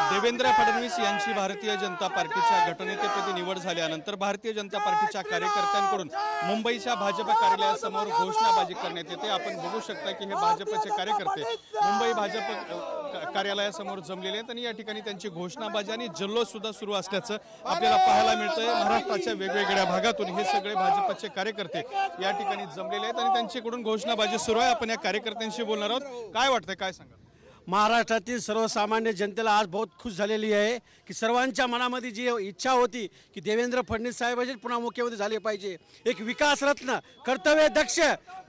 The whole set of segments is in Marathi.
देवेंद्र फडणवीस यांची भारतीय जनता पार्टीच्या गटनेतेपदी निवड झाल्यानंतर भारतीय जनता पार्टीच्या कार्यकर्त्यांकडून मुंबईच्या भाजप कार्यालयासमोर घोषणाबाजी करण्यात येते। आपण बघू शकता की हे भाजपचे कार्यकर्ते मुंबई भाजप कार्यालयासमोर जमलेले आहेत आणि या ठिकाणी त्यांची घोषणाबाजी आणि जल्लोष सुद्धा सुरू असल्याचं आपल्याला पाहायला मिळतंय। महाराष्ट्राच्या वेगवेगळ्या भागातून हे सगळे भाजपचे कार्यकर्ते या ठिकाणी जमलेले आहेत आणि त्यांच्याकडून घोषणाबाजी सुरू आहे। आपण या कार्यकर्त्यांशी बोलणार आहोत। काय वाटतंय, काय सांगा? महाराष्ट्रातील सर्वसामान्य जनतेला आज बहुत खुश झालेली आहे की सर्वांच्या मनामध्ये जी इच्छा होती की देवेंद्र फडणवीस साहेबांचे पुन्हा मुख्यमंत्री झाले पाहिजे, एक विकासरत्न कर्तव्यदक्ष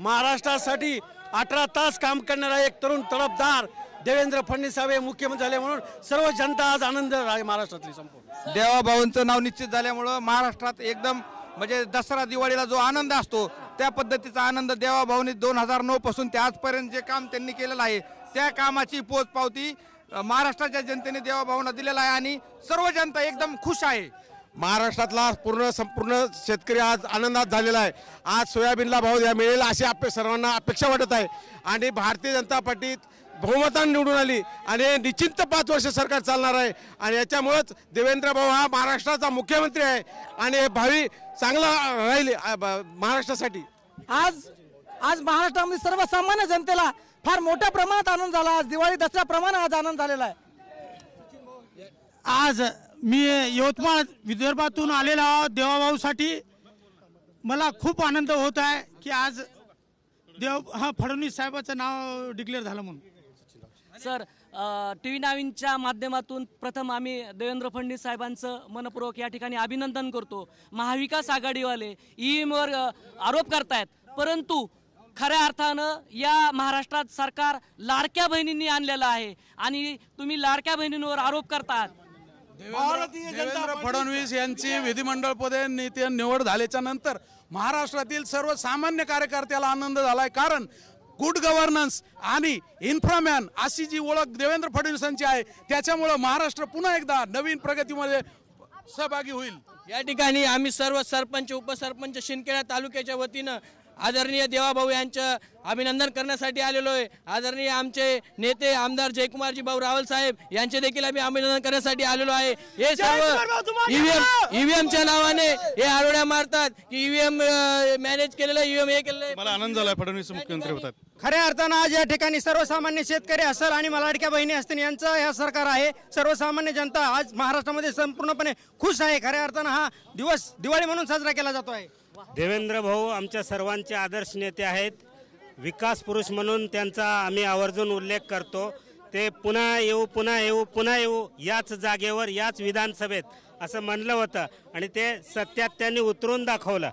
महाराष्ट्रासाठी 18 तास काम करणारा एक तरुण तडफदार देवेंद्र फडणवीस साहेब मुख्यमंत्री झाले म्हणून सर्व जनता आज आनंद आहे। महाराष्ट्रातली संपूर्ण देवाभाऊंचं नाव निश्चित झाल्यामुळं महाराष्ट्रात एकदम म्हणजे दसरा दिवाळीला जो आनंद असतो त्या पद्धतीचा आनंद देवाभाऊंनी 2009 पासून ते आजपर्यंत जे काम त्यांनी केलेलं आहे त्या कामाची पोचपावती महाराष्ट्राच्या जनतेने देवाभाऊंना दिलेला आहे आणि सर्व जनता एकदम खुश आहे। महाराष्ट्रातला संपूर्ण शेतकरी आज आनंदात झालेला आहे। आज सोयाबीनला भाव मिळेल अशी सर्वांना अपेक्षा वाटत आहे आणि भारतीय जनता पार्टीत बहुमताने निवडून आली आणि निश्चित 5 वर्ष सरकार चालणार आहे आणि याच्यामुळेच देवेंद्र भाऊ हा महाराष्ट्राचा मुख्यमंत्री आहे आणि भावी चांगला राहील महाराष्ट्रासाठी। आज महाराष्ट्रामध्ये सर्वसामान्य जनतेला फार मोठ्या प्रमाणात आनंद झाला। आज दिवाळी दसऱ्याप्रमाणे आज आनंद झालेला आहे। आज मी यवतमाळ विदर्भातून आलेला देवाभाऊसाठी मला खूप आनंद होत आहे की आज फडणवीस साहेबाचं नाव डिक्लेअर झालं म्हणून। सर, TV 9च्या माध्यमातून प्रथम आम्ही देवेंद्र फडणवीस साहेबांचं मनपूर्वक या ठिकाणी अभिनंदन करतो। महाविकास आघाडीवाले ईव्हीएमवर आरोप करतायत, परंतु खऱ्या अर्थानं या महाराष्ट्रात सरकार लाडक्या बहिणींनी आणलेलं आहे आणि तुम्ही लाडक्या बहिणींवर आरोप करतात। देवेंद्र फडणवीस यांची विधिमंडळ पदे निवड झाल्याच्या नंतर महाराष्ट्रातील सर्वसामान्य कार्यकर्त्याला आनंद झालाय, कारण गुड गव्हर्नन्स आणि इन्फ्रामॅन अशी जी ओळख देवेंद्र फडणवीसांची आहे त्याच्यामुळे महाराष्ट्र पुन्हा एकदा नवीन प्रगतीमध्ये सहभागी होईल। या ठिकाणी आम्ही सर्व सरपंच उपसरपंच शिंदखेडा तालुक्याच्या वतीनं आदरणीय देवाभाऊ यांचं अभिनंदन करण्यासाठी आलेलो आहे। आदरणीय आमचे नेते आमदार जयकुमारजी भाऊ रावल साहेब यांचे देखील आम्ही अभिनंदन करण्यासाठी आलेलो आहे। हे सर्व ईव्हीएमच्या नावाने हे आरोड्या मारतात की ईव्हीएम मॅनेज केलेलं, ईव्हीएम हे केलेलं। मला आनंद झाला फडणवीस मुख्यमंत्री होतात। खऱ्या अर्थानं आज या ठिकाणी सर्वसामान्य शेतकरी असेल आणि लाडक्या बहिणी असतील यांचं हे सरकार आहे। सर्वसामान्य जनता आज महाराष्ट्रामध्ये संपूर्णपणे खुश आहे। खऱ्या अर्थानं हा दिवस दिवाळी म्हणून साजरा केला जातो आहे। देवेंद्र भाऊ आमच्या सर्वांचे आदर्श नेते आहेत। विकास पुरुष म्हणून त्यांचा आम्ही आवर्जून उल्लेख करतो। ते पुन्हा येऊ याच जागेवर याच विधानसभेत असं म्हणलं होतं आणि ते सत्यात त्यांनी उतरून दाखवलं।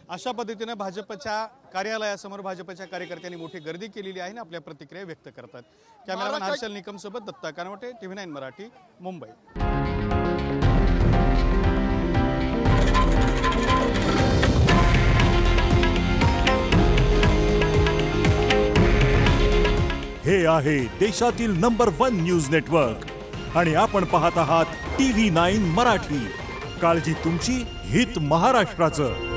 अशा पद्धतीने भाजपच्या कार्यालयासमोर भाजपच्या कार्यकर्त्यांनी मोठी गर्दी केलेली आहे आणि आपल्या प्रतिक्रिया व्यक्त करतात। कॅमेरामॅन हर्षल निकम सोबत दत्ता कानवटे, TV 9 मराठी, मुंबई। हे आहे देशातील नंबर 1 न्यूज नेटवर्क आणि आपण पाहत आहात TV 9 मराठी। काळजी तुमची, हित महाराष्ट्राचं।